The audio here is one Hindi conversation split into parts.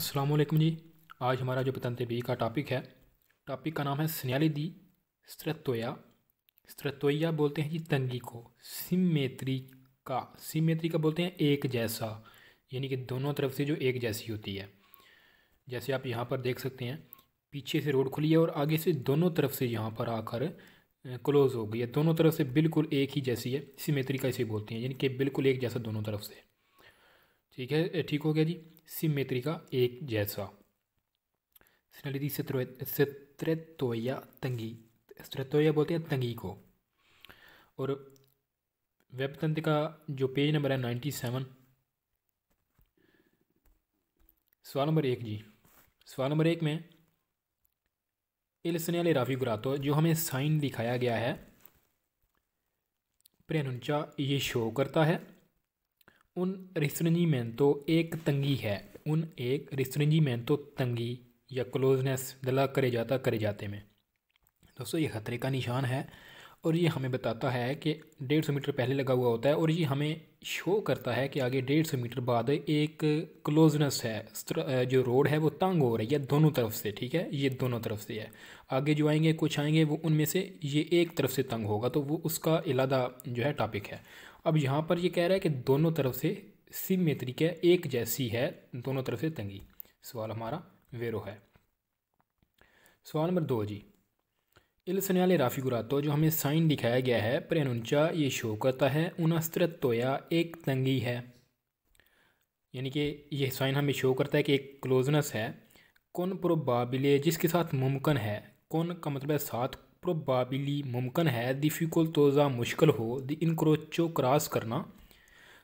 अस्सलाम वालेकुम जी। आज हमारा जो पतंते बी का टॉपिक है, टॉपिक का नाम है सिन्याली दी स्ट्रेटोया। स्ट्रेटोया बोलते हैं जी तंगी को। सिमेट्री का बोलते हैं एक जैसा, यानी कि दोनों तरफ से जो एक जैसी होती है। जैसे आप यहाँ पर देख सकते हैं, पीछे से रोड खुली है और आगे से दोनों तरफ से यहाँ पर आकर क्लोज़ हो गई है। दोनों तरफ से बिल्कुल एक ही जैसी है, सिमेट्री का इसे बोलते हैं, यानी कि बिल्कुल एक जैसा दोनों तरफ से। ठीक है, ठीक हो गया जी। सिमेट्री का एक जैसा। सिनलिटी स्त्रेतोया तंगी। स्त्रेतोया बोलते हैं तंगी को। और वेब तंत्र का जो पेज नंबर है 97। सवाल नंबर 1 जी। सवाल नंबर 1 में इल segnale raffigurato जो हमें साइन दिखाया गया है, प्रेनुंचा ये शो करता है उन रिस्ट्रिंजीमेंटो एक तंगी है, उन एक रिस्ट्रिंजीमेंटो तंगी या क्लोजनेस दला करे जाते में। दोस्तों ये खतरे का निशान है और ये हमें बताता है कि 150 मीटर पहले लगा हुआ होता है और ये हमें शो करता है कि आगे 150 मीटर बाद एक क्लोजनेस है, जो रोड है वो तंग हो रही है दोनों तरफ से। ठीक है, ये दोनों तरफ से है। आगे जो आएंगे कुछ आएंगे वो उनमें से ये एक तरफ से तंग होगा, तो वो उसका इलादा जो है टॉपिक है। अब यहाँ पर ये कह रहा है कि दोनों तरफ से सिमेट्रिक है, एक जैसी है, दोनों तरफ से तंगी। सवाल हमारा वेरो है। सवाल नंबर 2 जी। इल segnale raffigurato जो हमें साइन दिखाया गया है, प्रेनुंचा ये शो करता है उन स्त्रेतोया एक तंगी है, यानी कि ये साइन हमें शो करता है कि एक क्लोजनेस है। कौन प्रोबाबिले जिसके साथ मुमकिन है, कौन का मतलब है साथ, प्रोबाबिली मुमकिन है, डिफ़िकल्टोज़ा मुश्किल हो, द इनक्रोचो क्रॉस करना।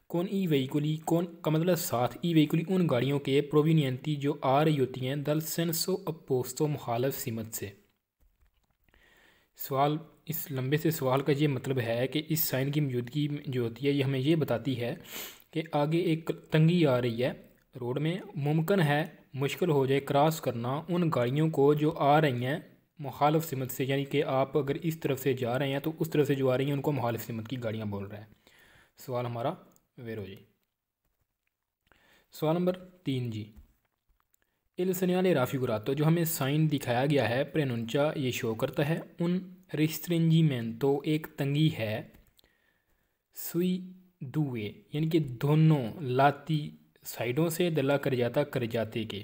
कौन ई वेहिकुली, कौन का मतलब साथ, ई वेहिकुली उन गाड़ियों के प्रोविनियंती जो आ रही होती हैं दल सेंसो अपोस्तो मुखालफ सिमत से। सवाल, इस लंबे से सवाल का ये मतलब है कि इस साइन की मौजूदगी जो होती है ये हमें ये बताती है कि आगे एक तंगी आ रही है रोड में, मुमकिन है मुश्किल हो जाए क्रॉस करना उन गाड़ियों को जो आ रही हैं मुखालफ सिमत से, यानी कि आप अगर इस तरफ से जा रहे हैं तो उस तरफ से जो आ रही हैं उनको मुखालफ सिमत की गाड़ियाँ बोल रहा है। सवाल हमारा वेरो जी। सवाल नंबर 3 जी। इल segnale raffigurato जो हमें साइन दिखाया गया है, प्रेनुंचा ये शो करता है उन रिस्ट्रिंजीमेंटो एक तंगी है, सुई दुए यानी कि दोनों लाती साइडों से दला कर जाते के।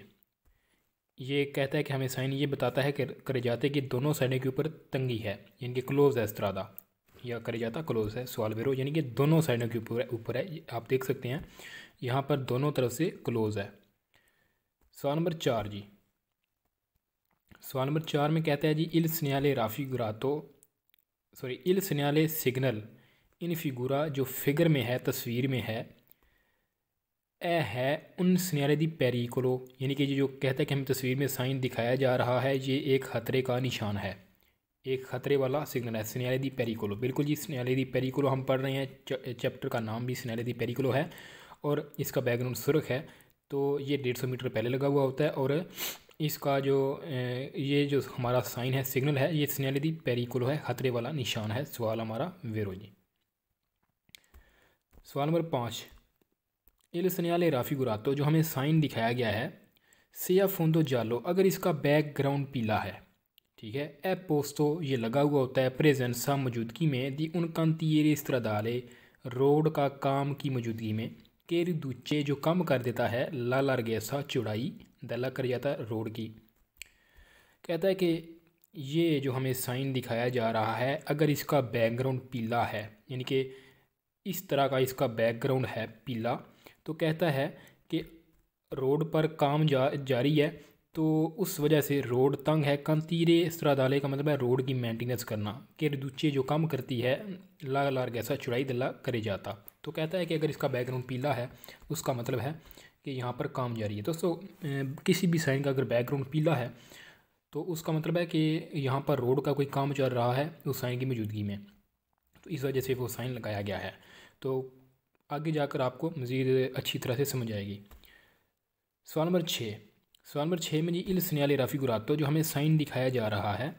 ये कहता है कि हमें साइन ये बताता है कि कर जाते कि दोनों साइडों के ऊपर तंगी है, यानी कि क्लोज है स्त्रादा, या कर जाता क्लोज है सवाल वेरो, यानी कि दोनों साइडों के ऊपर है। आप देख सकते हैं यहाँ पर दोनों तरफ से क्लोज है। सवाल नंबर 4 जी। सवाल नंबर 4 में कहता है जी इल segnale raffigurato इल segnale सिग्नल इन फिगूरा जो फिगर में है, तस्वीर में है, ए है उन segnale दी पेरिकोलो, यानी कि ये जो कहता है कि हमें तस्वीर में साइन दिखाया जा रहा है ये एक खतरे का निशान है, एक खतरे वाला सिग्नल है, segnale दी पेरिकोलो। बिल्कुल जी, segnale दी पेरिकोलो हम पढ़ रहे हैं, चैप्टर का नाम भी segnale दी पेरिकोलो है और इसका बैकग्राउंड सुर्ख है। तो ये 150 मीटर पहले लगा हुआ होता है और इसका जो ये जो हमारा साइन है, सिग्नल है, ये segnale दी पेरिकोलो है, खतरे वाला निशान है। सवाल हमारा वेरो जी। सवाल नंबर 5। इल segnale raffigurato जो हमें साइन दिखाया गया है, सिया फोंदो जालो अगर इसका बैकग्राउंड पीला है, ठीक है, ए पोस्तो ये लगा हुआ होता है प्रेजेंसा मौजूदगी में, दी उन कांतियेरे स्त्रदाले रोड का काम की मौजूदगी में, के दूचे जो कम कर देता है ला लार्गेसा चौड़ाई दला कर जाता है रोड की। कहता है कि ये जो हमें साइन दिखाया जा रहा है अगर इसका बैकग्राउंड पीला है, यानी कि इस तरह का इसका बैकग्राउंड है पीला, तो कहता है कि रोड पर काम जारी है, तो उस वजह से रोड तंग है। कंतीरे स्त्रादाले का मतलब है रोड की मेंटेनेंस करना, कि दूचे जो काम करती है ला लार्गेसा चौड़ाई दला करे जाता। तो कहता है कि अगर इसका बैकग्राउंड पीला है उसका मतलब है कि यहाँ पर काम जारी है। दोस्तों किसी भी साइन का अगर बैकग्राउंड पीला है तो उसका मतलब है कि यहाँ पर रोड का कोई काम चल रहा है उस साइन की मौजूदगी में, तो इस वजह से वो साइन लगाया गया है। तो आगे जाकर आपको मज़ीद अच्छी तरह से समझ आएगी। सवाल नंबर 6। सवाल नंबर 6 में जी इल segnale raffigurato जो हमें साइन दिखाया जा रहा है,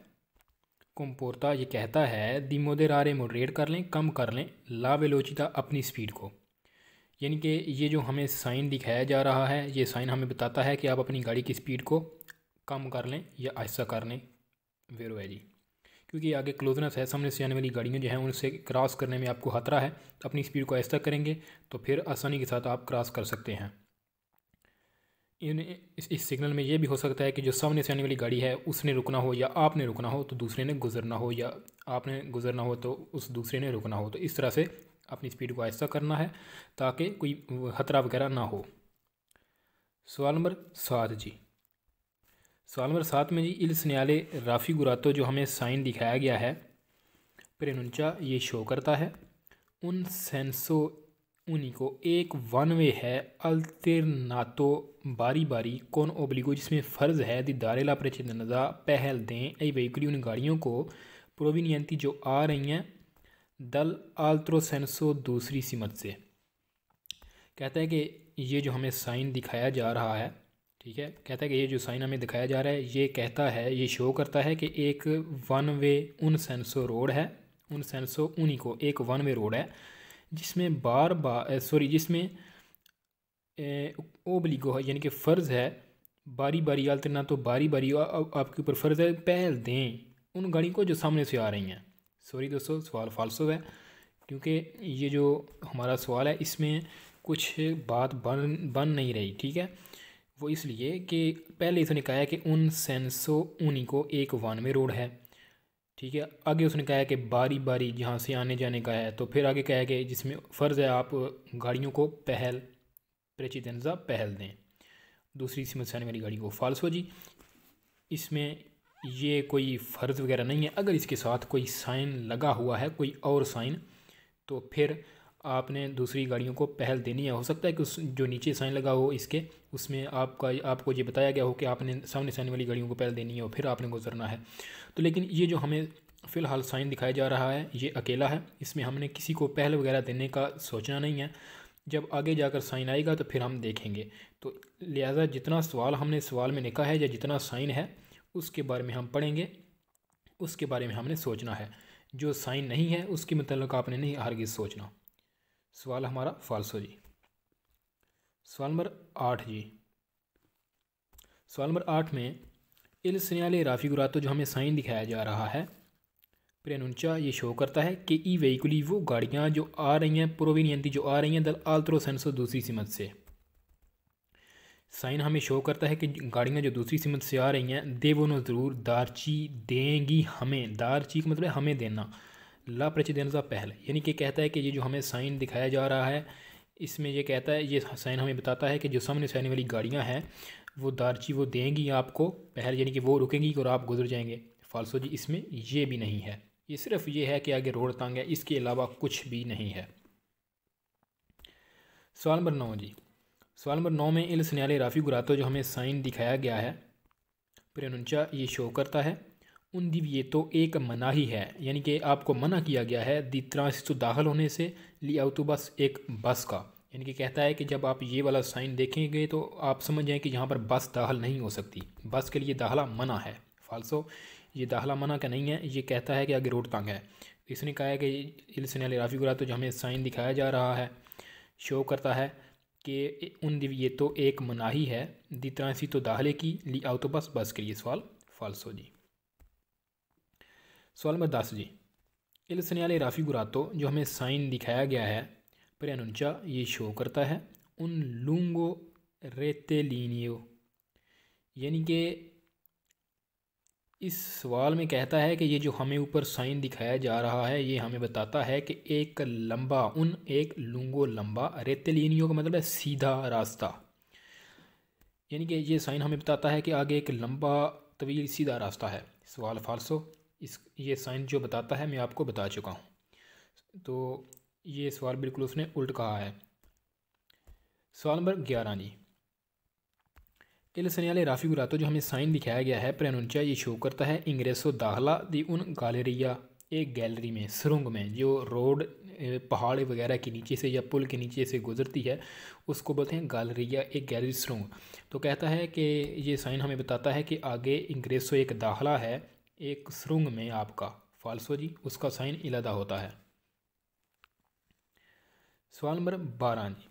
कंपोर्ता ये कहता है दी मोदेरारे मोडरेट कर लें, कम कर लें, ला वेलोचिता अपनी स्पीड को, यानी कि ये जो हमें साइन दिखाया जा रहा है, ये साइन हमें बताता है कि आप अपनी गाड़ी की स्पीड को कम कर लें या आहिस्ता कर लें। वेरो है जी, क्योंकि आगे क्लोजनेस है, सामने से आने वाली गाड़ियाँ जो हैं उनसे क्रॉस करने में आपको खतरा है। तो अपनी स्पीड को आहिस्ता करेंगे तो फिर आसानी के साथ आप क्रॉस कर सकते हैं। इस सिग्नल में ये भी हो सकता है कि जो सामने से आने वाली गाड़ी है उसने रुकना हो या आपने रुकना हो, तो दूसरे ने गुजरना हो, या आपने गुजरना हो तो उस दूसरे ने रुकना हो। तो इस तरह से अपनी स्पीड को आहिस्ता करना है ताकि कोई खतरा वगैरह ना हो। सवाल नंबर 7 जी। सवाल नंबर 7 में जी, इल सिग्नाले राफिगुरातो जो हमें साइन दिखाया गया है प्रेनुंचा ये शो करता है उन सेंसो उनिको एक वन वे है अल्टरनातो बारी बारी कौन ओब्लिगो जिसमें फ़र्ज़ है दी दारेला प्रेचिदनजा पहल दें ए वेहिकली उन गाड़ियों को प्रोविनियंती जो आ रही हैं दल आल्ट्रो सेंसो दूसरी सिमत से। कहता है कि ये जो हमें साइन दिखाया जा रहा है, ठीक है, कहता है कि ये जो साइन हमें दिखाया जा रहा है ये कहता है, ये शो करता है कि एक वन वे उन सेंसो रोड है, उन सेंसो उन्हीं को एक वन वे रोड है जिसमें जिसमें ओब्लिगो है, यानी कि फ़र्ज़ है बारी बारी अल्टरना तो बारी बारी आपके ऊपर फ़र्ज़ है पहल दें उन गाड़ी को जो सामने से आ रही हैं। सॉरी दोस्तों, सवाल फाल्सो है, क्योंकि ये जो हमारा सवाल है इसमें कुछ बात बन नहीं रही, ठीक है। वो इसलिए कि पहले इसने कहा है कि उन सेंसो उन्हीं को एक वन वे रोड है, ठीक है। आगे उसने कहा है कि बारी बारी जहाँ से आने जाने का है, तो फिर आगे कहा है कि जिसमें फ़र्ज़ है आप गाड़ियों को पहल प्रेचिदेंजा पहल दें दूसरी सिमत से आने वाली गाड़ी को। फाल्सो जी, इसमें ये कोई फ़र्ज़ वगैरह नहीं है। अगर इसके साथ कोई साइन लगा हुआ है, कोई और साइन, तो फिर आपने दूसरी गाड़ियों को पहल देनी है। हो सकता है कि उस जो नीचे साइन लगा हो इसके, उसमें आपको ये बताया गया हो कि आपने सामने से आने वाली गाड़ियों को पहल देनी है और फिर आपने गुजरना है। तो लेकिन ये जो हमें फ़िलहाल साइन दिखाया जा रहा है ये अकेला है, इसमें हमने किसी को पहल वगैरह देने का सोचना नहीं है। जब आगे जाकर साइन आएगा तो फिर हम देखेंगे। तो लिहाजा जितना सवाल हमने सवाल में लिखा है या जितना साइन है उसके बारे में हम पढ़ेंगे, उसके बारे में हमने सोचना है। जो साइन नहीं है उसके मतलब आपने नहीं हरगिज़ सोचना। सवाल हमारा फाल्सो जी। सवाल नंबर 8 जी। सवाल नंबर 8 में इल सिग्नाले राफिगुरातो जो हमें साइन दिखाया जा रहा है प्रेनुंचा ये शो करता है कि ई वेहिकुली वो गाड़ियाँ जो आ रही हैं प्रोविनियंती जो आ रही हैं दल आल्ट्रो सेंसो दूसरी सिमत से। साइन हमें शो करता है कि गाड़ियाँ जो दूसरी सिमत से आ रही हैं देवोनो ज़रूर दारची देंगी हमें, दारची का मतलब हमें देना, ला प्रचिदेंजा पहल, यानी कि कहता है कि ये जो हमें साइन दिखाया जा रहा है इसमें ये कहता है, ये साइन हमें बताता है कि जो सामने से आने वाली गाड़ियाँ हैं वो दारची वो देंगी आपको पहल, यानी कि वो रुकेंगी और आप गुजर जाएंगे। फाल्सो जी, इसमें ये भी नहीं है, ये सिर्फ ये है कि आगे रोड तंग है, इसके अलावा कुछ भी नहीं है। सवाल नंबर 9 जी। सवाल नंबर 9 में इल सिग्नाले राफिगुरातो जो हमें साइन दिखाया गया है प्रेनुंचा ये शो करता है उन ये तो एक मनाही है, यानी कि आपको मना किया गया है दी ट्रांसितो दाखिल होने से लिया तो बस एक बस का, यानी कि कहता है कि जब आप ये वाला साइन देखेंगे तो आप समझ जाएं कि यहाँ पर बस दाखिल नहीं हो सकती, बस के लिए दाखिला मना है। फाल्सो, ये दाखिला मना का नहीं है, ये कहता है कि आगे रोड तंग है। इसने कहा है कि इल सिग्नाले राफिगुरातो जो हमें साइन दिखाया जा रहा है शो करता है कि उन ये तो एक मनाही है दी ट्रांसितो दाखिले की ली तो बस के लिए। सवाल फाल्सो जी। सवाल नंबर 10 जी। इल सिग्नाले राफिगुरातो जो हमें साइन दिखाया गया है प्रेनुंचा ये शो करता है उन लूंगो रेतेलिनियो, यानी कि इस सवाल में कहता है कि ये जो हमें ऊपर साइन दिखाया जा रहा है ये हमें बताता है कि एक लंबा एक लूंगो लंबा रेतेलिनियो का मतलब है सीधा रास्ता, यानी कि ये साइन हमें बताता है कि आगे एक लंबा तवील सीधा रास्ता है। सवाल फाल्सो, ये साइन जो बताता है मैं आपको बता चुका हूँ, तो ये सवाल बिल्कुल उसने उल्ट कहा है। सवाल नंबर 11 जी। इल सिग्नाले राफिगुरातो जो हमें साइन दिखाया गया है प्रेनुंचा ये शो करता है इंग्रेसो दाखला दी उन गैलरिया, एक गैलरी में सुरंग में जो रोड पहाड़ वगैरह के नीचे से या पुल के नीचे से गुजरती है उसको बोलते हैं गैलरिया, एक गैलरी सुरंग। तो कहता है कि ये साइन हमें बताता है कि आगे इंग्रेसो एक दाखला है एक सुरंग में आपका। फाल्सो जी, उसका साइन इलादा होता है। सवाल नंबर 12 जी।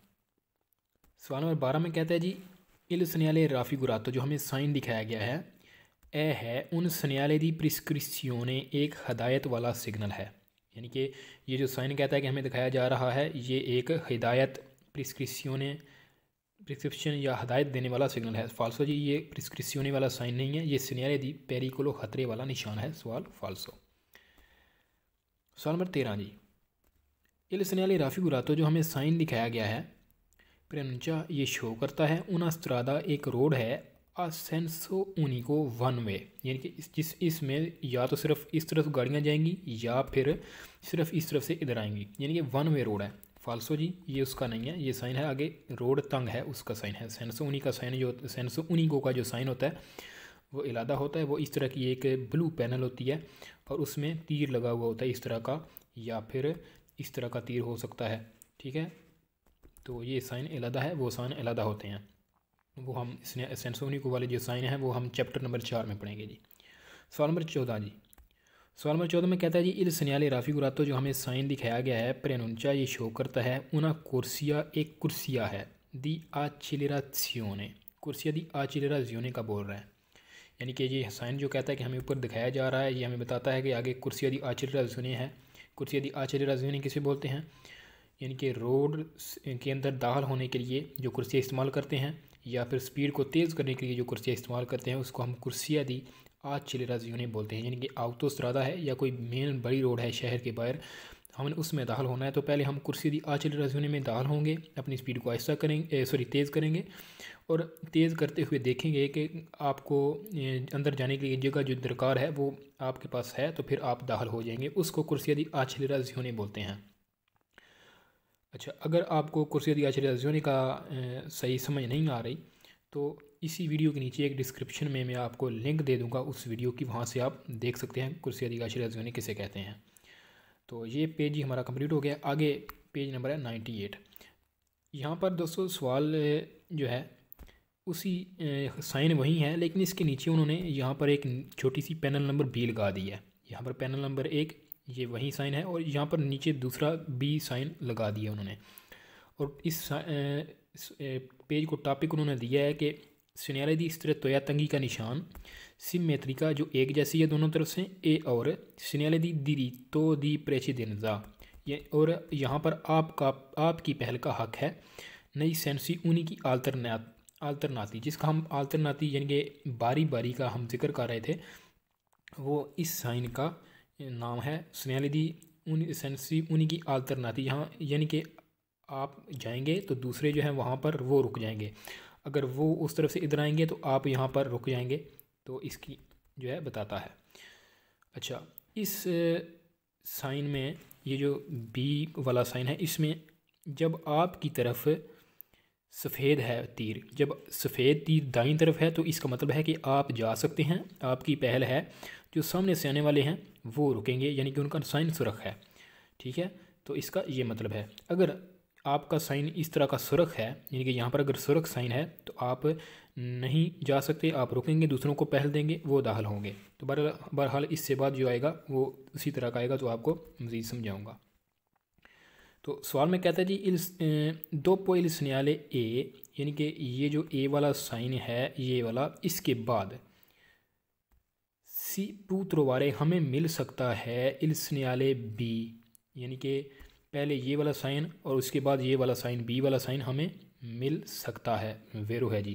सवाल नंबर 12 में कहता है जी इल segnale raffigurato जो हमें साइन दिखाया गया है ए है उन segnale di prescrizione एक हदायत वाला सिग्नल है। यानी कि ये जो साइन कहता है कि हमें दिखाया जा रहा है ये एक हिदायत प्रिस्क्रिप्शन या हदायत देने वाला सिग्नल है। फाल्सो जी ये प्रिस्क्रिप्शियोने वाला साइन नहीं है, ये segnale di pericolo खतरे वाला निशान है। सवाल फाल्सो। सवाल नंबर 13 जी इल segnale raffigurato जो हमें साइन दिखाया गया है प्रनुंचा ये शो करता है उना स्त्रादा एक रोड है असेंसो उनिको वन वे, यानी कि इसमें या तो सिर्फ इस तरफ गाड़ियाँ जाएंगी या फिर सिर्फ इस तरफ से इधर आएंगी, यानी कि वन वे रोड है। फाल्सो जी ये उसका नहीं है, ये साइन है आगे रोड तंग है उसका साइन है। सेंसो उनी का साइन जो सेंसो उनिको का जो साइन होता है वो इलादा होता है, वो इस तरह की एक ब्लू पैनल होती है और उसमें तीर लगा हुआ होता है इस तरह का, या फिर इस तरह का तीर हो सकता है। ठीक है, तो ये साइन अलहदा है, वो साइन अलहदा होते हैं, वो हम इसने सेंसो उनिको वाले जो साइन है वो हम चैप्टर नंबर 4 में पढ़ेंगे जी। सवाल नंबर 14 जी सवाल नंबर 14 में कहता है जी इल segnale raffigurato जो हमें साइन दिखाया गया है प्रनुंचा ये शो करता है उना कुर्सिया एक कुर्सिया है दी accelerazione, कुर्सिया दी accelerazione का बोल रहा है। यानी कि ये साइन जो कहता है कि हमें ऊपर दिखाया जा रहा है ये हमें बताता है कि आगे कुर्सिया दी accelerazione है। कुर्सिया दी accelerazione किसे बोलते हैं, यानी कि रोड के अंदर दाखिल होने के लिए जो कुर्सियाँ इस्तेमाल करते हैं या फिर स्पीड को तेज़ करने के लिए जो कुर्सियाँ इस्तेमाल करते हैं उसको हम कुर्सिया दी accelerazione बोलते हैं। यानी कि autostrada है या कोई मेन बड़ी रोड है शहर के बाहर, हमने उसमें दाखिल होना है तो पहले हम कुर्सिया दी accelerazione में दाखिल होंगे, अपनी स्पीड को आहिस्ता करेंगे तेज़ करेंगे और तेज़ करते हुए देखेंगे कि आपको अंदर जाने के लिए जगह जो दरकार है वो आपके पास है, तो फिर आप दाखिल हो जाएंगे, उसको कुर्सिया दी accelerazione बोलते हैं। अच्छा, अगर आपको कुर्सिया दी accelerazione का सही समझ नहीं आ रही तो इसी वीडियो के नीचे एक डिस्क्रिप्शन में मैं आपको लिंक दे दूंगा उस वीडियो की, वहाँ से आप देख सकते हैं कुर्सिया दी accelerazione किसे कहते हैं। तो ये पेज ही हमारा कंप्लीट हो गया। आगे पेज नंबर है 98। यहाँ पर दोस्तों सवाल जो है उसी साइन वही है, लेकिन इसके नीचे उन्होंने यहाँ पर एक छोटी सी पैनल नंबर बी लगा दी है। यहाँ पर पैनल नंबर 1 ये वही साइन है और यहाँ पर नीचे दूसरा बी साइन लगा दिया उन्होंने। और इस पेज को टॉपिक उन्होंने दिया है कि segnale di strettoia का निशान सिमेट्रिका जो एक जैसी है दोनों तरफ से ए, और segnale di diritto di precedenza ये, और यहाँ पर आपकी पहल का हक है नई सेंसी उन्हीं की आल्टरनाती जिसका हम आल्टरनाती यानी कि बारी बारी का हम जिक्र कर रहे थे, वो इस साइन का नाम है segnale di सेंसी उन्हीं की आल्टरनाती। यहाँ यानी कि आप जाएंगे तो दूसरे जो हैं वहाँ पर वो रुक जाएंगे, अगर वो उस तरफ से इधर आएंगे तो आप यहाँ पर रुक जाएंगे, तो इसकी जो है बताता है। अच्छा, इस साइन में ये जो बी वाला साइन है इसमें जब आपकी तरफ सफ़ेद है तीर, जब सफ़ेद तीर दाईं तरफ है तो इसका मतलब है कि आप जा सकते हैं, आपकी पहल है। जो सामने से आने वाले हैं वो रुकेंगे, यानी कि उनका साइन सुरख है। ठीक है, तो इसका ये मतलब है। अगर आपका साइन इस तरह का सुरख है, यानी कि यहाँ पर अगर सुरख साइन है तो आप नहीं जा सकते, आप रुकेंगे, दूसरों को पहल देंगे, वो दाखिल होंगे। तो बहरहाल इससे बाद जो आएगा वो उसी तरह का आएगा, तो आपको मज़ीद समझाऊँगा। तो सवाल में कहता है जी दोपो इल segnale ए, यानी कि ये जो ए वाला साइन है ये वाला, इसके बाद सी पूत्रोवारे हमें मिल सकता है इल segnale बी, यानी कि पहले ये वाला साइन और उसके बाद ये वाला साइन बी वाला साइन हमें मिल सकता है, वेरो है जी,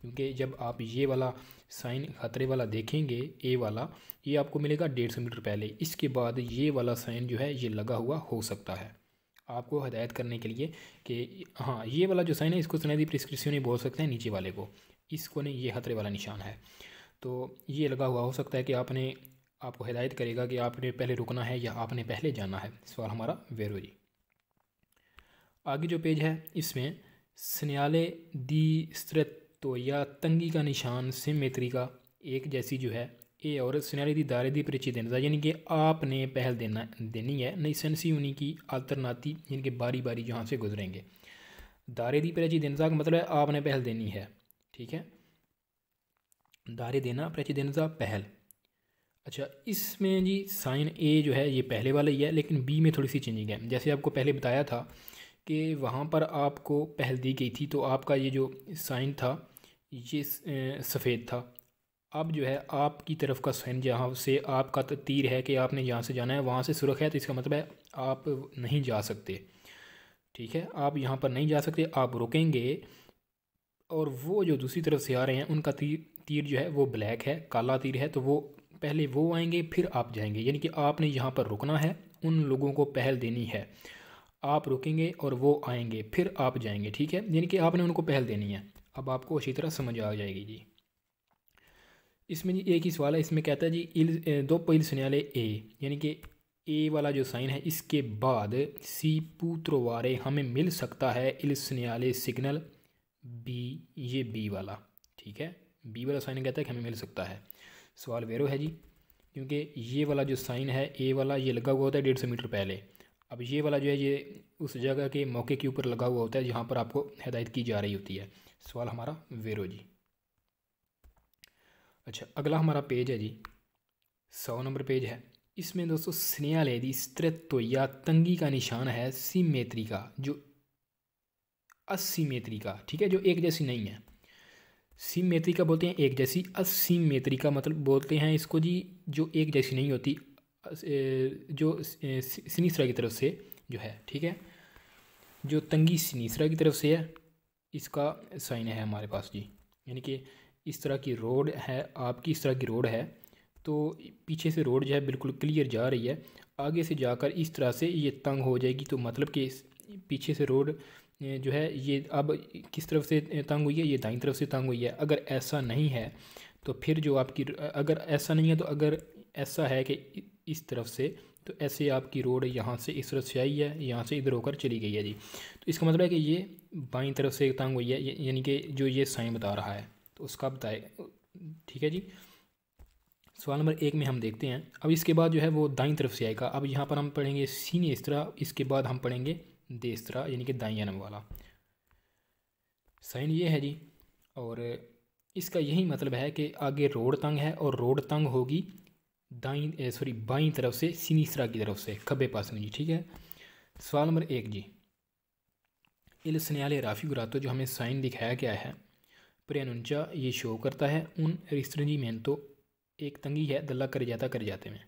क्योंकि जब आप ये वाला साइन खतरे वाला देखेंगे ए वाला, ये आपको मिलेगा 150 मीटर पहले, इसके बाद ये वाला साइन जो है ये लगा हुआ हो सकता है, आपको हदायत करने के लिए कि हाँ ये वाला जो साइन है इसको segnale di prescrizione बोल सकते हैं, नीचे वाले को, इसको नहीं, ये खतरे वाला निशान है, तो ये लगा हुआ हो सकता है कि आपको हिदायत करेगा कि आपने पहले रुकना है या आपने पहले जाना है। सवाल हमारा वेरो जी। आगे जो पेज है इसमें segnale di strettoia तंगी का निशान सिमेट्रिका एक जैसी जो है ए, और segnale di dare di precedenza यानी कि आपने पहल देनी है नई सेंसी उन्हीं की आल्टरनाती, यानी कि बारी बारी जहाँ से गुजरेंगे। दारे दी precedenza का मतलब है आपने पहल देनी है। ठीक है, दारे देना, precedenza पहल। अच्छा, इसमें जी साइन ए जो है ये पहले वाला ही है, लेकिन बी में थोड़ी सी चेंजिंग है। जैसे आपको पहले बताया था कि वहाँ पर आपको पहल दी गई थी, तो आपका ये जो साइन था ये सफ़ेद था। अब जो है आपकी तरफ का साइन, जहाँ से आपका तो तीर है कि आपने यहाँ से जाना है, वहाँ से सुरख है, तो इसका मतलब है आप नहीं जा सकते। ठीक है, आप यहाँ पर नहीं जा सकते, आप रुकेंगे। और वो जो दूसरी तरफ से आ रहे हैं उनका तीर तीर जो है वो ब्लैक है, काला तीर है, तो वो पहले वो आएंगे फिर आप जाएंगे। यानी कि आपने यहाँ पर रुकना है, उन लोगों को पहल देनी है। आप रुकेंगे और वो आएंगे फिर आप जाएंगे। ठीक है, यानी कि आपने उनको पहल देनी है। अब आपको अच्छी तरह समझ आ जाएगी जी। इसमें जी एक ही सवाल है, इसमें कहता है जी दो पहिल सुन्याले ए, यानी कि ए वाला जो साइन है इसके बाद सी पूत्रवारे हमें मिल सकता है इल सुन्याले सिग्नल बी, ये बी वाला। ठीक है, बी वाला साइन कहता है कि हमें मिल सकता है। सवाल वेरो है जी, क्योंकि ये वाला जो साइन है ए वाला ये लगा हुआ होता है 150 मीटर पहले। अब ये वाला जो है ये उस जगह के मौके के ऊपर लगा हुआ होता है जहाँ पर आपको हिदायत की जा रही होती है। सवाल हमारा वेरो जी। अच्छा, अगला हमारा पेज है जी, 100 नंबर पेज है। इसमें दोस्तों स्नेहालेदी स्त्रित्व या तंगी का निशान है सिमेट्री का, जो असिमेट्री का। ठीक है, जो एक जैसी नहीं है। सिमेट्री का बोलते हैं एक जैसी, असिमेट्री का मतलब बोलते हैं इसको जी जो एक जैसी नहीं होती, जो सिनीसरा की तरफ से जो है। ठीक है, जो तंगी सिनीसरा की तरफ से है इसका साइन है हमारे पास जी। यानी कि इस तरह की रोड है आपकी, इस तरह की रोड है, तो पीछे से रोड जो है बिल्कुल क्लियर जा रही है, आगे से जाकर इस तरह से ये तंग हो जाएगी, तो मतलब कि पीछे से रोड जो है ये अब किस तरफ से तंग हुई है, ये दाईं तरफ से तंग हुई है। अगर ऐसा नहीं है तो फिर जो आपकी, अगर ऐसा नहीं है तो अगर ऐसा है कि इस तरफ से, तो ऐसे आपकी रोड यहाँ से इस तरफ से आई है, यहाँ से इधर होकर चली गई है जी। तो इसका मतलब है कि ये बाईं तरफ से तंग हुई है, यानी कि जो ये साइन बता रहा है तो उसका बताए। ठीक है जी, सवाल नंबर 1 में हम देखते हैं। अब इसके बाद जो है वो दाईं तरफ से आएगा। अब यहाँ पर हम पढ़ेंगे सिनीस्त्रा, इसके बाद हम पढ़ेंगे देस्त्रा, यानी कि दाईं जन्म वाला साइन ये है जी। और इसका यही मतलब है कि आगे रोड तंग है और रोड तंग होगी बाईं तरफ से, सिनीस्त्रा की तरफ से, खब्बे पास में जी। ठीक है, सवाल नंबर 1 जी, इल स्नेहाले राफी गुरातो जो हमें साइन दिखाया गया है प्रेनुंचा ये शो करता है उन रिस्ट्रिंजीमेंटो, एक तंगी है दल्ला कर जाते में।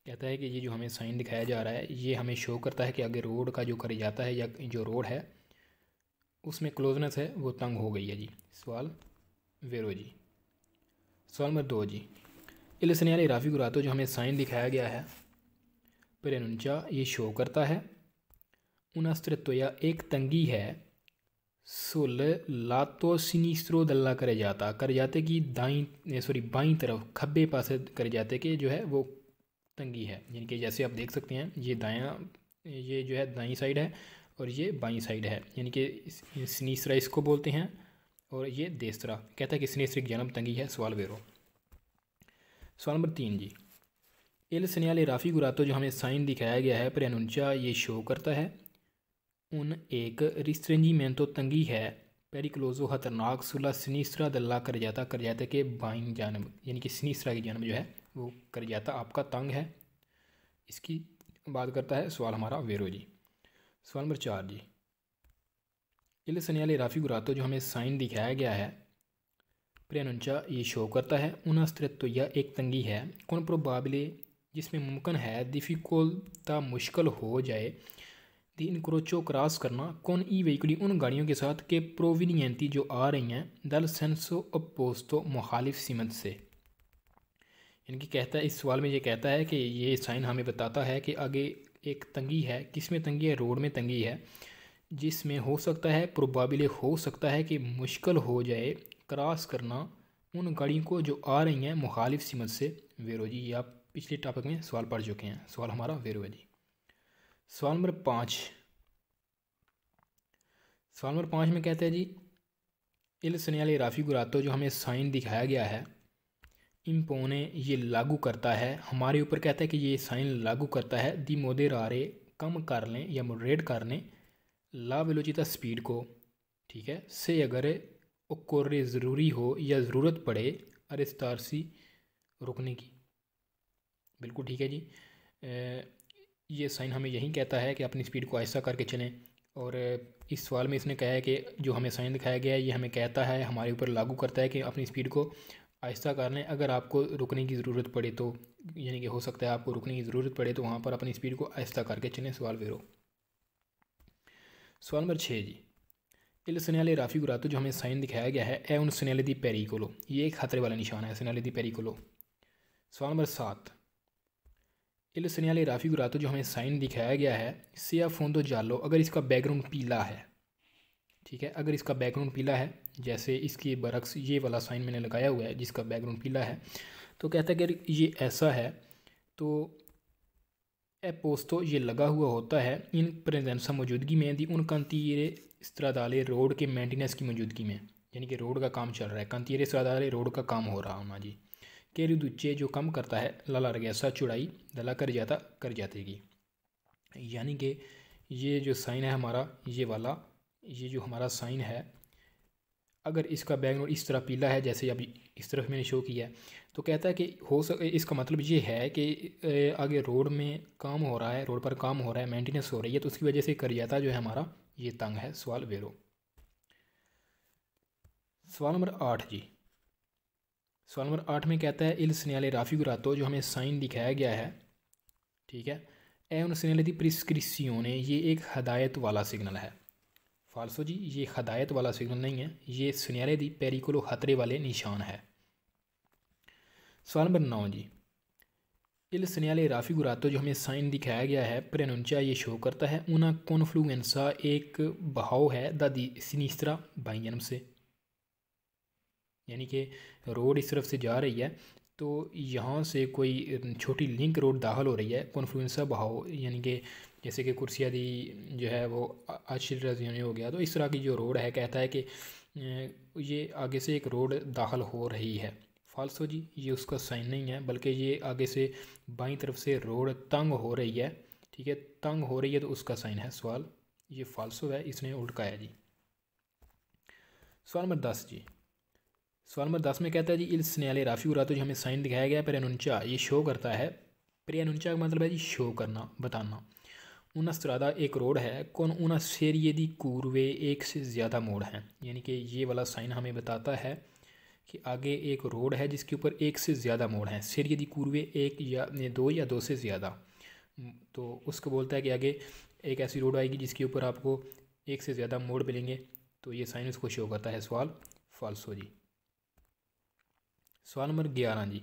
कहता है कि ये जो हमें साइन दिखाया जा रहा है ये हमें शो करता है कि आगे रोड का जो कर जाता है या जो रोड है उसमें क्लोजनेस है वो तंग हो गई है जी। सवाल वेरो जी। सवाल नंबर 2 जी, इल स्नेहाले राफी गुरातो जो हमें साइन दिखाया गया है प्रेनुंचा ये शो करता है उन अस्तित्व या एक तंगी है सुल लातो सिनीस्त्रो दल्ला करे जाते कि बाईं तरफ खब्बे पास करे जाते कि जो है वो तंगी है। यानी कि जैसे आप देख सकते हैं ये दायां, ये जो है दाईं साइड है और ये बाईं साइड है, यानी कि सिनीस्त्रा इसको बोलते हैं और ये देस्त्रा। कहता है कि सिनीस्त्रिक जन्म तंगी है। सवाल वेरो। सवाल नंबर 3 जी, एल सनियाले राफी गुरातो जो हमें साइन दिखाया गया है प्रेनुंचा ये शो करता है उन एक रिस्ट्रेंजीमेंटो तंगी है पेरिक्लोजो खतरनाक सुला सिनीस्त्रा दल्ला कर जाता के बाईं जानब, यानी कि सिनीस्त्रा की जानब जो है वो कर जाता आपका तंग है, इसकी बात करता है। सवाल हमारा वेरो जी। सवाल नंबर 4 जी, इल सनियाले राफी गुरातो जो हमें साइन दिखाया गया है प्रेनुंचा ये शो करता है उन अस्तित्व या एक तंगी है कौन प्रोबाबले जिसमें मुमकिन है डिफ़िकल्टा मुश्किल हो जाए दी इनक्रोचो क्रॉस करना कौन ई व्हीकली उन गाड़ियों के साथ के प्रोविनियंटी जो आ रही हैं दल सेंसो अपोस्तो मुखालिफ सिमत से। इनकी कहता है, इस सवाल में ये कहता है कि ये साइन हमें बताता है कि आगे एक तंगी है, किसमें तंगी है, रोड में तंगी है, जिसमें हो सकता है प्रोबाबिले हो सकता है कि मुश्किल हो जाए क्रॉस करना उन गाड़ियों को जो आ रही हैं मुखालिफ सिमत से। वेरो जी, ये आप पिछले टॉपिक में सवाल पढ़ चुके हैं। सवाल हमारा वेरो है जी। सवाल नंबर 5, सवाल नंबर 5 में कहते हैं जी, इल सनियाले राफी गुरातो जो हमें साइन दिखाया गया है इम्पोने ये लागू करता है हमारे ऊपर। कहता है कि ये साइन लागू करता है दी मोदेरारे कम कर लें या मोडरेट कर लें ला वेलोचिता स्पीड को। ठीक है, से अगर ओकोरे ज़रूरी हो या ज़रूरत पड़े अरेस्तारसी रुकने की। बिल्कुल ठीक है जी। ये साइन हमें यही कहता है कि अपनी स्पीड को आहिस्ता करके चलें। और इस सवाल में इसने कहा है कि जो हमें साइन दिखाया गया है ये हमें कहता है, हमारे ऊपर लागू करता है कि अपनी स्पीड को आहिस्ता कर लें। अगर आपको रुकने की ज़रूरत पड़े तो, यानी कि हो सकता है आपको रुकने की ज़रूरत पड़े तो वहाँ पर अपनी स्पीड को आहिस्ता करके चलें। सवाल वेरो। सवाल नंबर 6 जी। इल सन्याले राफी गुरातो जो हमें साइन दिखाया गया है ए उन सन्याले दी पेरिकोलो, ये एक खतरे वाला निशान है, सन्याले दी पेरिकोलो। सवाल नंबर 7। इल सन्याले राफी गुरातो जो हमें साइन दिखाया गया है सिया फोंदो जालो, अगर इसका बैकग्राउंड पीला है, ठीक है, अगर इसका बैकग्राउंड पीला है, जैसे इसके बरक्स ये वाला साइन मैंने लगाया हुआ है जिसका बैकग्राउंड पीला है, तो कहता है कि ये ऐसा है तो ए पोस्तो ये लगा हुआ होता है इन प्रेजेंसा मौजूदगी में दी उन कंतीरे स्त्रादाले रोड के मेंटेनेंस की मौजूदगी में, यानी कि रोड का काम चल रहा है, कंतीरे स्त्रादाले रोड का काम हो रहा होना जी। के रुदुच्चे जो कम करता है लाला रगैसा चौड़ाई दला कर जातेगी, यानी कि ये जो साइन है हमारा, ये वाला, ये जो हमारा साइन है, अगर इसका बैकग्राउंड इस तरह पीला है जैसे अभी इस तरफ मैंने शो किया है, तो कहता है कि हो सके, इसका मतलब ये है कि आगे रोड में काम हो रहा है, रोड पर काम हो रहा है, मेंटेनेंस हो रही है, तो उसकी वजह से करियाता जो है हमारा ये तंग है। सवाल वेरो। सवाल नंबर 8 जी। सवाल नंबर 8 में कहता है इल सिग्नले राफी गुरातो जो हमें साइन दिखाया गया है, ठीक है, ए उन सिग्नले दी प्रिस्क्रिप्शियोने, ये एक हदायत वाला सिग्नल है। फाल्सो जी, ये हदायत वाला सिग्नल नहीं है, ये सिग्नले दी पेरिकोलो खतरे वाले निशान है। सवाल नंबर 9 जी। इल सिग्नले राफी गुरातो जो हमें साइन दिखाया गया है प्रेनुंचा, ये शो करता है उना कॉन्फ्लुएंसा, एक बहाव है दादी सिनिस्त्रा बाई जन्म से, यानी कि रोड इस तरफ से जा रही है तो यहाँ से कोई छोटी लिंक रोड दाखिल हो रही है, कॉन्फ्लुएंसा बहाव, यानी कि जैसे कि कुर्सिया दी जो है वो आशीर्वाद हो गया, तो इस तरह की जो रोड है, कहता है कि ये आगे से एक रोड दाखिल हो रही है। फाल्सो जी, ये उसका साइन नहीं है, बल्कि ये आगे से बाईं तरफ से रोड तंग हो रही है, ठीक है, तंग हो रही है तो उसका साइन है। सवाल ये फाल्सो है, इसने उल्टाया जी। सवाल नंबर 10 जी। सवाल नंबर 10 में कहता है जी इल सिग्नले राफी गुरातो जो हमें साइन दिखाया गया है प्रेनुंचा, ये शो करता है, प्रेनुंचा का मतलब है जी शो करना, बताना। उना स्त्रादा एक रोड है, कौन उना सेरिए दी कूरवे, एक से ज़्यादा मोड़ हैं, यानी कि ये वाला साइन हमें बताता है कि आगे एक रोड है जिसके ऊपर एक से ज़्यादा मोड़ हैं। सेरिए दी कूरवे एक या दो से ज़्यादा, तो उसको बोलता है कि आगे एक ऐसी रोड आएगी जिसके ऊपर आपको एक से ज़्यादा मोड़ मिलेंगे, तो ये साइन उसको शो करता है। सवाल फाल्सो जी। सवाल नंबर 11 जी।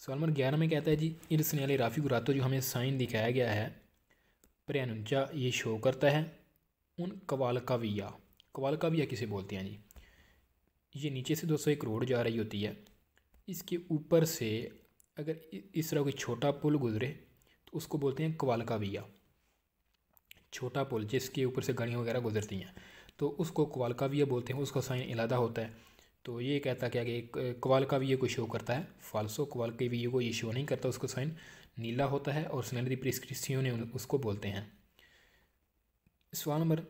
सवाल नंबर 11 में कहता है जी इल सिग्नले राफी गुरातो जो हमें साइन दिखाया गया है प्रेनुंचा, ये शो करता है उन कवालकाविया, कवालकाविया किसे बोलते हैं जी, ये नीचे से दोस्तों एक रोड जा रही होती है, इसके ऊपर से अगर इस तरह कोई छोटा पुल गुजरे तो उसको बोलते हैं कवालकाविया, छोटा पुल जिसके ऊपर से गाड़ियाँ वगैरह गुजरती हैं तो उसको कवालकाविया बोलते हैं, उसका साइन इलादा होता है। तो ये कहता है कि आगे एक कवालकाविया को शो करता है। फाल्सो, कवालकाविया को ये शो नहीं करता, उसका साइन नीला होता है और सिग्नले दी प्रिस्क्रिप्शियोने उसको बोलते हैं। सवाल नंबर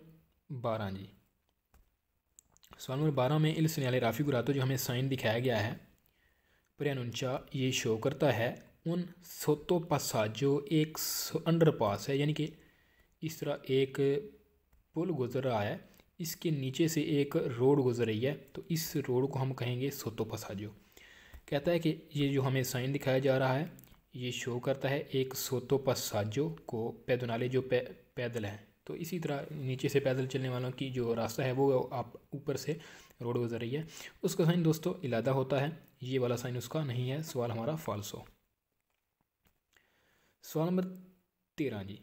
12 जी। सवाल नंबर 12 में इल सिग्नले राफी गुरातो जो हमें साइन दिखाया गया है प्रेनुंचा, ये शो करता है उन सोतो पासाजो, एक अंडरपास है, यानी कि इस तरह एक पुल गुजर रहा है, इसके नीचे से एक रोड गुजर रही है, तो इस रोड को हम कहेंगे सोतो पासाजो। कहता है कि ये जो हमें साइन दिखाया जा रहा है ये शो करता है एक सोतो पासाजो को, पैदनाले जो पैदल हैं, तो इसी तरह नीचे से पैदल चलने वालों की जो रास्ता है वो आप ऊपर से रोड गुजर रही है, उसका साइन दोस्तों इलादा होता है, ये वाला साइन उसका नहीं है। सवाल हमारा फाल्सो। सवाल नंबर 13 जी।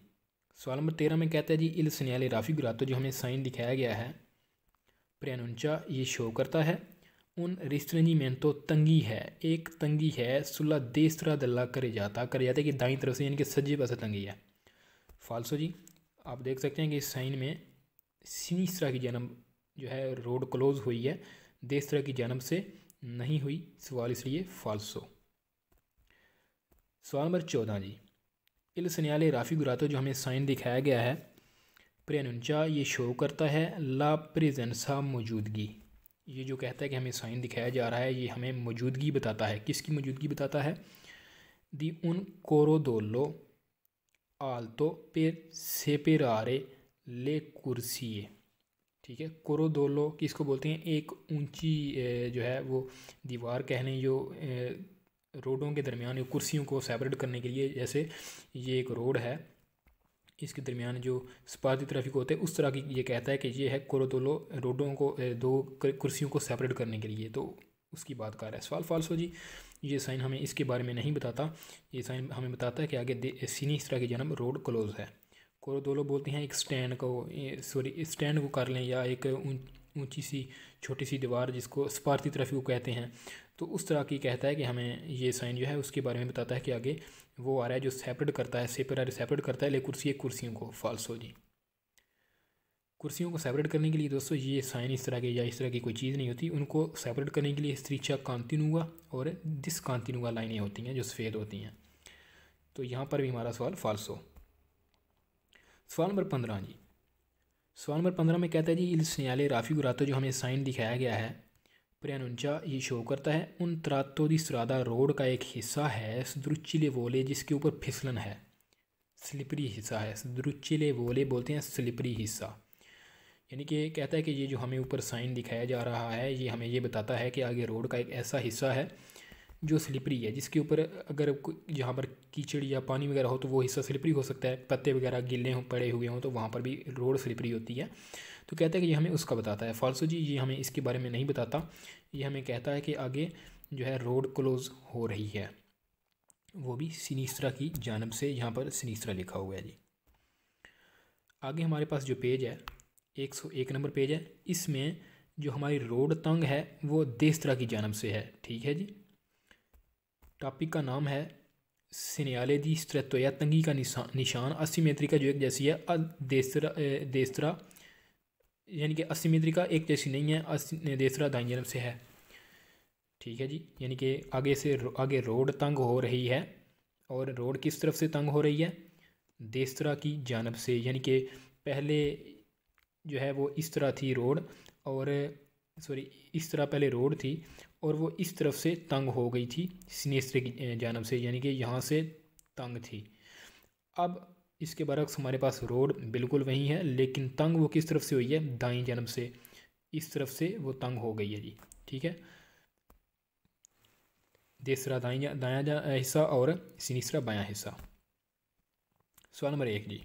सवाल नंबर 13 में कहता है जी इल सिग्नले राफी गुरातो जो हमें साइन दिखाया गया है प्रेनुंचा, ये शो करता है उन रिस्ट्रेंजीमेंटो, तंगी है, एक तंगी है, सुला देस्त्रा दल्ला करे जाता कि दाईं तरफ से, यानी कि सज्जे पासे तंगी है। फाल्सो जी, आप देख सकते हैं कि इस साइन में सिनिस्त्रा की जन्म जो है रोड क्लोज हुई है, देस्त्रा की जन्म से नहीं हुई। सवाल इसलिए फाल्सो। सवाल नंबर 14 जी। इल सिग्नले राफी गुरातो जो हमें साइन दिखाया गया है प्रेनुंचा, ये शो करता है ला प्रेजेंसा, मौजूदगी, ये जो कहता है कि हमें साइन दिखाया जा रहा है ये हमें मौजूदगी बताता है, किसकी मौजूदगी बताता है, दी उन कोरोदोलो आल्तो per separare ले कुर्सिए। ठीक है, कोरोदोलो किसको बोलते हैं? एक ऊंची जो है वो दीवार कहने जो रोडों के दरमियान कुर्सियों को सेपरेट करने के लिए, जैसे ये एक रोड है, इसके दरमियान जो स्पाती ट्रैफिक होते हैं, उस तरह की ये कहता है कि ये है कोरोदोलो, रोडों को दो कुर्सियों को सेपरेट करने के लिए, तो उसकी बात कर रहा है। सवाल फाल्सो जी, ये साइन हमें इसके बारे में नहीं बताता। ये साइन हमें बताता है कि आगे सिनिस्ट्रा की जन्म रोड क्लोज है। कोरोदोलो बोलते हैं एक स्टैंड को, सॉरी स्टैंड को कर लें, या एक ऊंची सी छोटी सी दीवार जिसको स्पार्ती ट्रैफिक कहते हैं, तो उस तरह की कहता है कि हमें ये साइन जो है उसके बारे में बताता है कि आगे वो आ रहा है जो सेपरेट करता है, सेपरेट करता है ले कुर्सियों को। फाल्सो जी, कुर्सियों को सेपरेट करने के लिए दोस्तों ये साइन इस तरह के या इस तरह की कोई चीज़ नहीं होती, उनको सेपरेट करने के लिए स्त्रीचा कांतिनुआ और डिसकांतिनुआ लाइनें होती हैं जो सफ़ेद होती हैं। तो यहाँ पर भी हमारा सवाल फाल्सो। सवाल नंबर 15 जी, सवाल नंबर 15 में कहता है जी, इल segnale raffigurato जो हमें साइन दिखाया गया है प्रियनुंचा, ये शो करता है उन त्रातो दी स्ट्रादा रोड का एक हिस्सा है सद्रुच्चिले वोले जिसके ऊपर फिसलन है, स्लिपरी हिस्सा है। सद्रुच्चिले वोले बोलते हैं स्लिपरी हिस्सा, यानी कि कहता है कि ये जो हमें ऊपर साइन दिखाया जा रहा है ये हमें ये बताता है कि आगे रोड का एक ऐसा हिस्सा है जो स्लिपरी है, जिसके ऊपर अगर जहाँ पर कीचड़ या पानी वगैरह हो तो वो हिस्सा स्लिपरी हो सकता है, पत्ते वगैरह गिले हों पड़े हुए हों तो वहाँ पर भी रोड स्लिपरी होती है। तो कहता है कि ये हमें उसका बताता है। फाल्सो जी, ये हमें इसके बारे में नहीं बताता, ये हमें कहता है कि आगे जो है रोड क्लोज हो रही है, वो भी सिनिस्ट्रा की जानब से। यहाँ पर सिनिस्ट्रा लिखा हुआ है जी। आगे हमारे पास जो पेज है 101 नंबर पेज है, इसमें जो हमारी रोड तंग है वो देस्त्रा की जानब से है। ठीक है जी, टॉपिक का नाम है सिनियाले दी स्ट्रेतो या तंगी का निशान असिमेट्री का जो एक जैसी है, देस्त्रा यानी कि असिमेट्री का एक जैसी नहीं है, देस्त्रा दाईं जानब से है। ठीक है जी, यानी कि आगे रोड तंग हो रही है, और रोड किस तरफ से तंग हो रही है? देस्त्रा की जानब से, यानी कि पहले जो है वो इस तरह थी रोड, और सॉरी इस तरह पहले रोड थी और वो इस तरफ से तंग हो गई थी सिनेस्ट्रे की जानब से, यानी कि यहाँ से तंग थी। अब इसके बरक्स हमारे पास रोड बिल्कुल वही है, लेकिन तंग वो किस तरफ से हुई है? दाईं जानब से, इस तरफ से वो तंग हो गई है जी। ठीक है, देस्त्रा दायां हिस्सा और सिनिस्ट्रा बायां हिस्सा। सवाल नंबर 1 जी,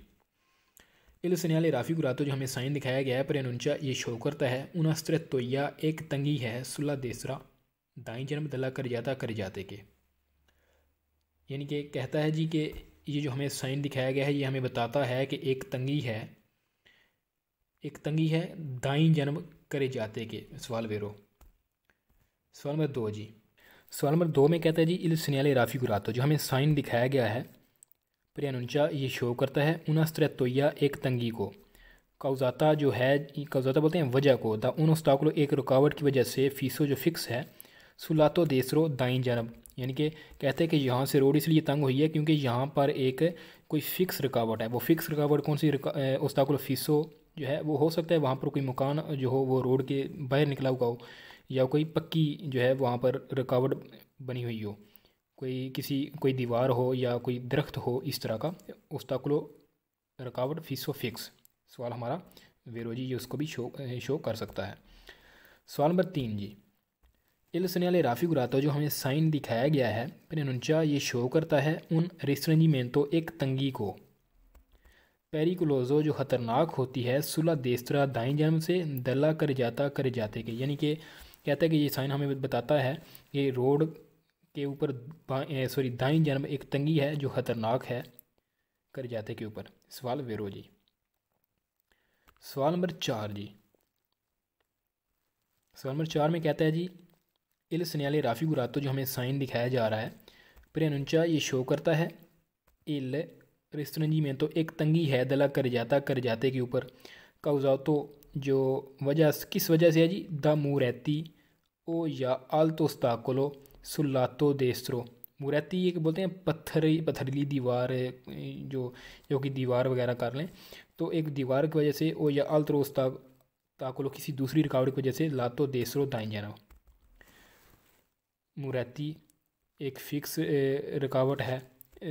इल segnale raffigurato जो हमें साइन दिखाया गया है प्रियनुंचा, ये शो करता है una strettoia एक तंगी है सुला देसरा दाईं जन्म दला कर जाते के, यानी कि कहता है जी कि ये जो हमें साइन दिखाया गया है ये हमें बताता है कि एक तंगी है दाईं जन्म करे जाते के। सवाल वेरो। सवाल नंबर 2 जी, सवाल नंबर 2 में कहता है जी इल segnale raffigurato जो हमें साइन दिखाया गया है प्रियनुंचा, ये शो करता है una strettoia एक तंगी को, काउजाता जो है, काउजाता बोलते हैं वजह को, द उन ऑब्स्टाकुलो एक रुकावट की वजह से, फीसो जो फिक्स है, सुलातो देसरो दाईं जानब, यानी कि कहते हैं कि यहाँ से रोड इसलिए तंग हुई है क्योंकि यहाँ पर एक कोई फ़िक्स रुकावट है। वो फिक्स रुकावट कौन सी? ऑब्स्टाकुलो फीसो जो है वो हो सकता है वहाँ पर कोई मकान जो हो वो रोड के बाहर निकला हुआ हो, या कोई पक्की जो है वहाँ पर रुकावट बनी हुई हो, कोई दीवार हो या कोई दरख्त हो, इस तरह का ऑब्स्टाकुलो रुकावट फीसो फिक्स। सवाल हमारा वेरो जी, ये उसको भी शो कर सकता है। सवाल नंबर 3 जी, इल segnale raffigurato जो हमें साइन दिखाया गया है प्रियनुंचा, ये शो करता है उन रिस्ट्रिंजीमेंटो एक तंगी को, पेरिकुलोजो जो ख़तरनाक होती है, सुला देस्त्रा दाईं जानब से, दला कर जाते के, यानी कि कहता है कि ये साइन हमें बताता है कि रोड के ऊपर दाईं जानब एक तंगी है जो ख़तरनाक है कर जाते के ऊपर। सवाल वेरो जी। सवाल नंबर 4 जी, सवाल नंबर 4 में कहता है जी इल segnale raffigurato जो हमें साइन दिखाया जा रहा है प्रियनुंचा, ये शो करता है इल रिस्ट्रिंजीमेंटो एक तंगी है दला कर जाते के ऊपर, काउजातो जो वजह किस वजह से है जी? द मूरैती ओ या आल्तोस्ताकोलो सुल्लातो देस्त्रो, मूरैती एक बोलते हैं पत्थरीली दीवार, जो कि दीवार वगैरह कर लें, तो एक दीवार की वजह से ओ या ताकुलो किसी दूसरी रुकावट की वजह से लातो देसरो दाईं जानब, मूरैती एक फ़िक्स रुकावट है,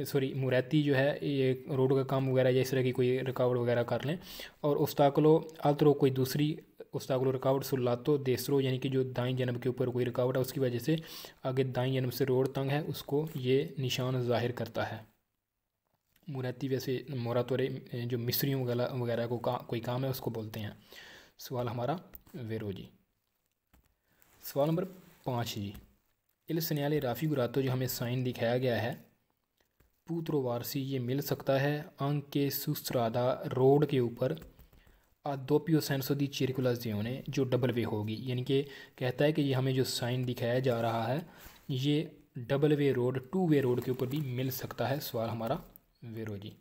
सॉरी मुरैती जो है ये रोड का काम वगैरह या इस तरह की कोई रुकावट वगैरह कर लें, और उस्ताकलो आल्तरो कोई दूसरी उस्ताकलो रुकावट सुल्लातो देसरो यानी कि जो दाईं जनब के ऊपर कोई रुकावट है उसकी वजह से आगे दाईं जनब से रोड तंग है, उसको ये निशान ज़ाहिर करता है। मुरैती वैसे मोरातोरे जो मिस्रियों वगैरह को कोई काम है उसको बोलते हैं। सवाल हमारा वेरो जी। सवाल नंबर 5 जी। इल सन्याले राफ़ी गुरातो जो हमें साइन दिखाया गया है पूत्रो वारसी ये मिल सकता है अंक के सुस्त्रादा रोड के ऊपर दोपियो सेंसो दी चिरकुलाजियोने जो डबल वे होगी, यानी कि कहता है कि ये हमें जो साइन दिखाया जा रहा है ये डबल वे रोड 2 वे रोड के ऊपर भी मिल सकता है। सवाल हमारा वेरो जी।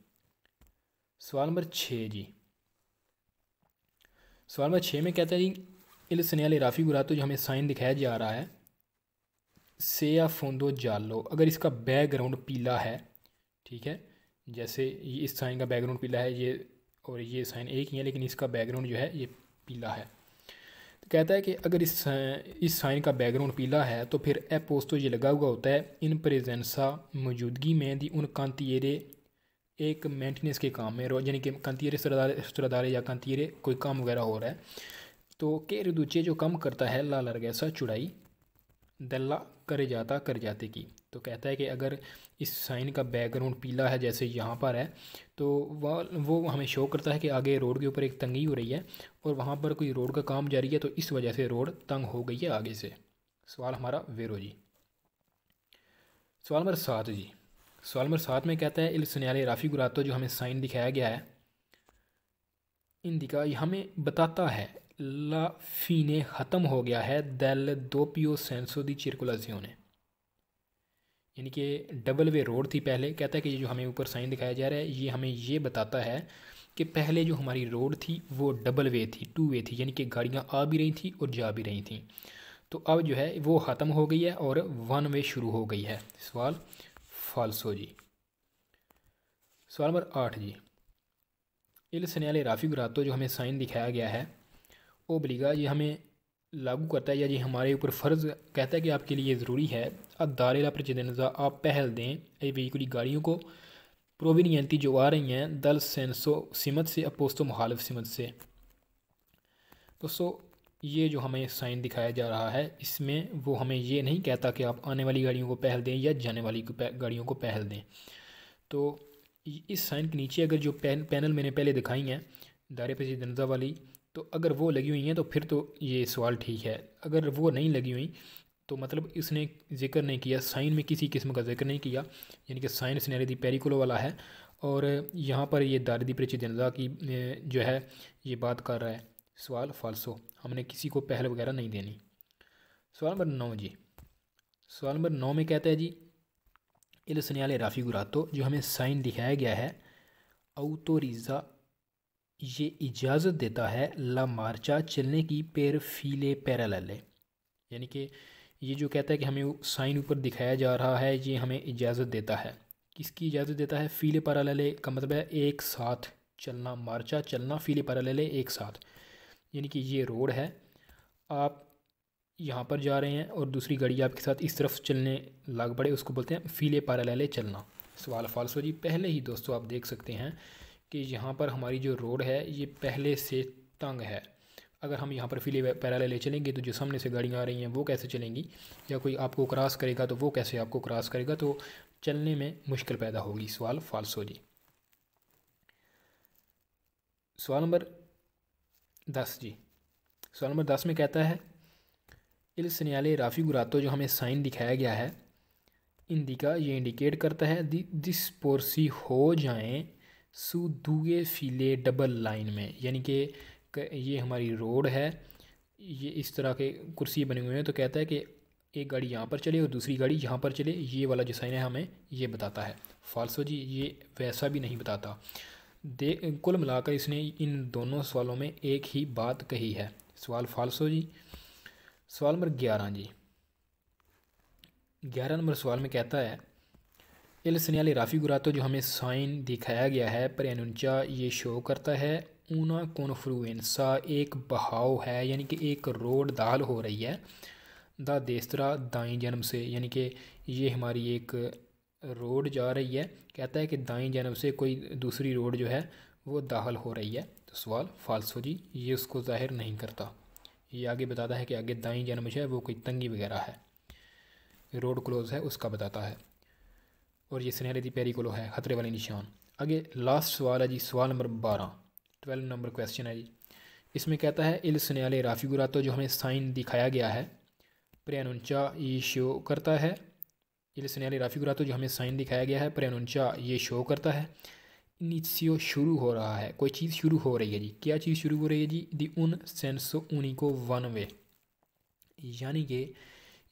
सवाल नंबर 6 जी। सवाल नंबर 6 में कहता है जी इल सन्याले राफ़ी गुरातो जो हमें साइन दिखाया जा रहा है सेया फोंदो जालो, अगर इसका बैकग्राउंड पीला है, ठीक है, जैसे ये इस साइन का बैकग्राउंड पीला है ये और ये साइन एक ही है लेकिन इसका बैकग्राउंड जो है ये पीला है, तो कहता है कि अगर इस साइन का बैकग्राउंड पीला है तो फिर ए पोस्तो ये लगा हुआ होता है इन प्रेजेंसा मौजूदगी में दी उन कांतियरे एक मेंटेनेंस के काम में, यानी कि कांतियरे सुरादारे या कांतियरे कोई काम वगैरह हो रहा है, तो के रिदूचे जो कम करता है ला लरगैसा चुड़ाई दल्ला कर जाते की। तो कहता है कि अगर इस साइन का बैकग्राउंड पीला है जैसे यहाँ पर है तो वो हमें शो करता है कि आगे रोड के ऊपर एक तंगी हो रही है और वहाँ पर कोई रोड का काम जारी है, तो इस वजह से रोड तंग हो गई है आगे से। सवाल हमारा वेरो जी। सवाल नंबर 7 जी। सवाल नंबर 7 में कहता है इल सन्याले राफ़ी गुरातो जो हमें साइन दिखाया गया है इंदिका ये हमें बताता है ला फीने ख़त्म हो गया है देल दोपियो सेंसो दी चिरकुलाजियोने, यानी कि डबल वे रोड थी पहले। कहता है कि ये जो हमें ऊपर साइन दिखाया जा रहा है ये हमें ये बताता है कि पहले जो हमारी रोड थी वो डबल वे थी, 2 वे थी, यानी कि गाड़ियाँ आ भी रही थी और जा भी रही थी, तो अब जो है वो ख़त्म हो गई है और 1 वे शुरू हो गई है। सवाल फाल्सो जी। सवाल नंबर 8 जी। इल सन्याले राफ़ी गुरातो जो हमें साइन दिखाया गया है ओब्लिगा ये हमें लागू करता है या ये हमारे ऊपर फ़र्ज़ कहता है कि आपके लिए ज़रूरी है अब दारेला प्रेसिडेंसा आप पहल दें ए व्हीकुली गाड़ियों को प्रोविनियंती जो आ रही हैं दल सेंसो सिमत से अपोस्तो मुखालिफ सिमत से। दोस्तों ये जो हमें साइन दिखाया जा रहा है इसमें वो हमें ये नहीं कहता कि आप आने वाली गाड़ियों को पहल दें या जाने वाली गाड़ियों को पहल दें। तो इस साइन के नीचे अगर जो पैनल मैंने पहले दिखाई हैं दायरे प्रेसिडेंसा वाली, तो अगर वो लगी हुई हैं तो फिर तो ये सवाल ठीक है, अगर वो नहीं लगी हुई तो मतलब इसने जिक्र नहीं किया, साइन में किसी किस्म का जिक्र नहीं किया, यानी कि साइन सन्याले दी पेरिकुलो वाला है और यहाँ पर ये दायरे दी प्रेसिडेंसा की जो है ये बात कर रहा है। सवाल फाल्सो, हमने किसी को पहल वगैरह नहीं देनी। सवाल नंबर 9 जी। सवाल नंबर 9 में कहता है जी इल सन्याले राफ़ी गुरातो जो हमें साइन दिखाया गया है ऑटोरिज़ा ये इजाज़त देता है ला मार्चा चलने की पेर फीले पैरेलल, यानी कि ये जो कहता है कि हमें साइन ऊपर दिखाया जा रहा है ये हमें इजाज़त देता है, किसकी इजाज़त देता है? फीले पैरेलल का मतलब है एक साथ चलना, मार्चा चलना, फीले पैरेलल एक साथ, यानी कि ये रोड है, आप यहाँ पर जा रहे हैं और दूसरी गाड़ी आपके साथ इस तरफ चलने लग पड़े, उसको बोलते हैं फीले पैरेलल चलना। सवाल फाल्सो जी। पहले ही दोस्तों आप देख सकते हैं कि यहाँ पर हमारी जो रोड है ये पहले से तंग है, अगर हम यहाँ पर फीले पैरेलल चलेंगे तो जो सामने से गाड़ियाँ आ रही हैं वो कैसे चलेंगी, या कोई आपको क्रॉस करेगा तो वो कैसे आपको क्रॉस करेगा, तो चलने में मुश्किल पैदा होगी। सवाल फाल्सो जी। सवाल नंबर 10 जी। सवाल नंबर 10 में कहता है इल सन्याले राफ़ी गुरातो जो हमें साइन दिखाया गया है इंडिका ये इंडिकेट करता है दिस्पोर्सी हो जाएं सु दुए फीले डबल लाइन में, यानी कि ये हमारी रोड है, ये इस तरह के कुर्सी बने हुए हैं, तो कहता है कि एक गाड़ी यहाँ पर चले और दूसरी गाड़ी यहाँ पर चले, ये वाला जो साइन है हमें ये बताता है। फाल्सो जी ये वैसा भी नहीं बताता। कुल मिलाकर इसने इन दोनों सवालों में एक ही बात कही है। सवाल फाल्सो जी। सवाल नंबर 11 जी। 11 नंबर सवाल में कहता है इल सन्याले राफ़ी गुरातो जो हमें साइन दिखाया गया है प्रेनुंचा ये शो करता है ऊना कॉन्फ्लुएंसा एक बहाव है, यानी कि एक रोड दाल हो रही है द देस्तरा दाएं जन्म से, यानी कि ये हमारी एक रोड जा रही है, कहता है कि दाएं जन्म से कोई दूसरी रोड जो है वो दाखिल हो रही है। तो सवाल फाल्स हो जी, ये उसको ज़ाहिर नहीं करता। ये आगे बताता है कि आगे दाएं जन्म जो है वो कोई तंगी वगैरह है, रोड क्लोज है उसका बताता है। और ये स्नेहल दी पेरिकोलो है, ख़तरे वाले निशान। आगे लास्ट सवाल है जी, सवाल नंबर 12, 12 नंबर क्वेश्चन है जी। इसमें कहता है इल स्नेहले राफिगुरातो, जो हमें साइन दिखाया गया है, प्रेनुंचा ये शो करता है। इल स्नेहले राफिगुरातो, जो हमें साइन दिखाया गया है, प्रेनुंचा ये शो करता है। इनिशियो शुरू हो रहा है, कोई चीज़ शुरू हो रही है जी। क्या चीज़ शुरू हो रही है जी? दी उन सेंसो उनिको वन वे, यानी कि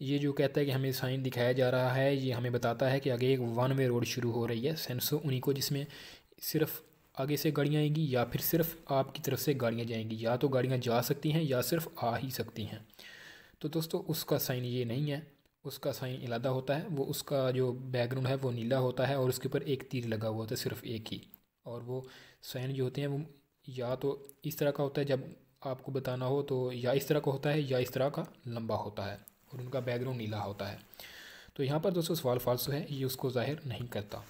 ये जो कहता है कि हमें साइन दिखाया जा रहा है, ये हमें बताता है कि आगे एक वन वे रोड शुरू हो रही है, सेंसो उनिको, जिसमें सिर्फ आगे से गाड़ियाँ आएंगी या फिर सिर्फ आपकी तरफ से गाड़ियाँ जाएंगी, या तो गाड़ियाँ जा सकती हैं या सिर्फ आ ही सकती हैं। तो दोस्तों उसका साइन ये नहीं है, उसका साइन इलादा होता है। वो उसका जो बैकग्राउंड है वो नीला होता है और उसके ऊपर एक तीर लगा हुआ होता है, सिर्फ एक ही। और वो साइन जो होते हैं वो या तो इस तरह का होता है, जब आपको बताना हो तो या इस तरह का होता है या इस तरह का लंबा होता है, और उनका बैकग्राउंड नीला होता है। तो यहाँ पर दोस्तों सवाल फाल्सो है, ये उसको ज़ाहिर नहीं करता।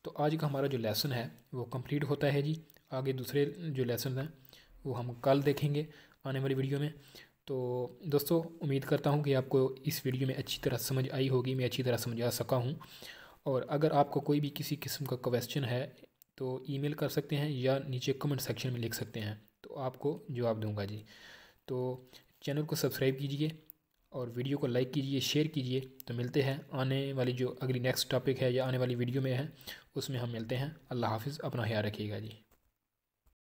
तो आज का हमारा जो लेसन है वो कंप्लीट होता है जी। आगे दूसरे जो लेसन हैं वो हम कल देखेंगे आने वाली वीडियो में। तो दोस्तों उम्मीद करता हूँ कि आपको इस वीडियो में अच्छी तरह समझ आई होगी, मैं अच्छी तरह समझा सका हूँ। और अगर आपको कोई भी किसी किस्म का क्वेश्चन है तो ईमेल कर सकते हैं या नीचे कमेंट सेक्शन में लिख सकते हैं, तो आपको जवाब दूंगा जी। तो चैनल को सब्सक्राइब कीजिए और वीडियो को लाइक कीजिए, शेयर कीजिए। तो मिलते हैं आने वाली जो अगली नेक्स्ट टॉपिक है या आने वाली वीडियो में है, उसमें हम मिलते हैं। अल्लाह हाफिज़, अपना ख्याल रखिएगा जी।